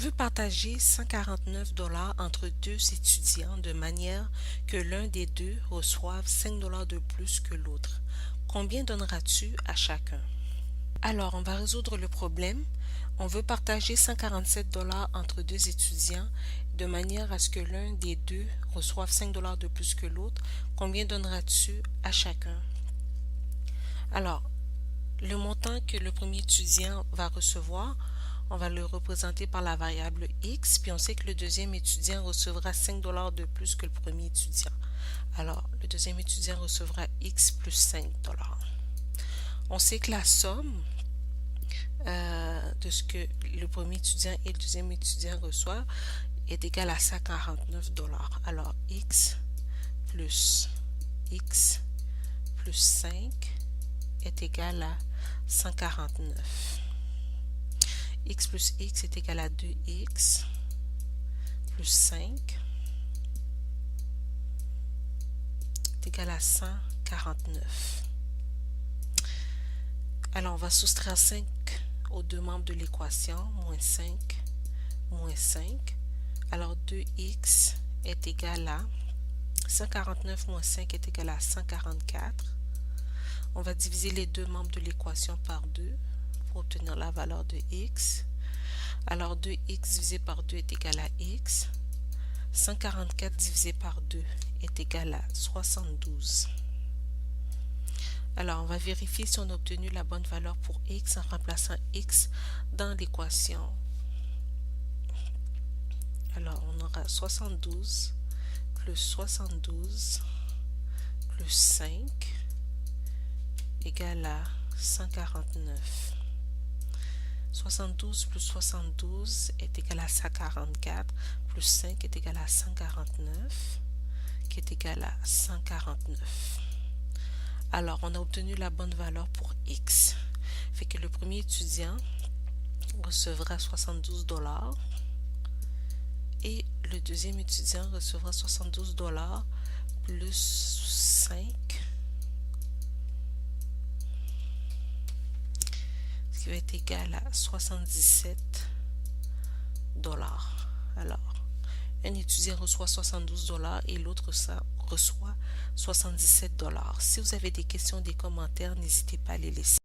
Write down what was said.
veux partager 149 dollars entre deux étudiants de manière que l'un des deux reçoive 5 dollars de plus que l'autre. Combien donneras-tu à chacun? Alors, on va résoudre le problème. On veut partager 147 dollars entre deux étudiants de manière à ce que l'un des deux reçoive 5 dollars de plus que l'autre. Combien donneras-tu à chacun? Alors, le montant que le premier étudiant va recevoir, on va le représenter par la variable X, puis on sait que le deuxième étudiant recevra 5 dollars de plus que le premier étudiant. Alors, le deuxième étudiant recevra X plus 5 dollars. On sait que la somme de ce que le premier étudiant et le deuxième étudiant reçoivent est égale à 149 dollars. Alors, X plus 5 est égal à 149. X plus X est égal à 2X plus 5 est égal à 149. Alors, on va soustraire 5 aux deux membres de l'équation, moins 5, moins 5. Alors, 2X est égal à 149 moins 5 est égal à 144. On va diviser les deux membres de l'équation par 2 pour obtenir la valeur de X. Alors, 2X divisé par 2 est égal à X. 144 divisé par 2 est égal à 72. Alors, on va vérifier si on a obtenu la bonne valeur pour X en remplaçant X dans l'équation. Alors, on aura 72 plus 72 plus 5 égale à 149. 72 plus 72 est égal à 144 plus 5 est égal à 149 qui est égal à 149. Alors, on a obtenu la bonne valeur pour X. Fait que le premier étudiant recevra 72 dollars et le deuxième étudiant recevra 72 dollars plus 5, ce qui va être égal à 77 dollars. Alors, un étudiant reçoit 72 dollars et l'autre reçoit 77 dollars. Si vous avez des questions, des commentaires, n'hésitez pas à les laisser.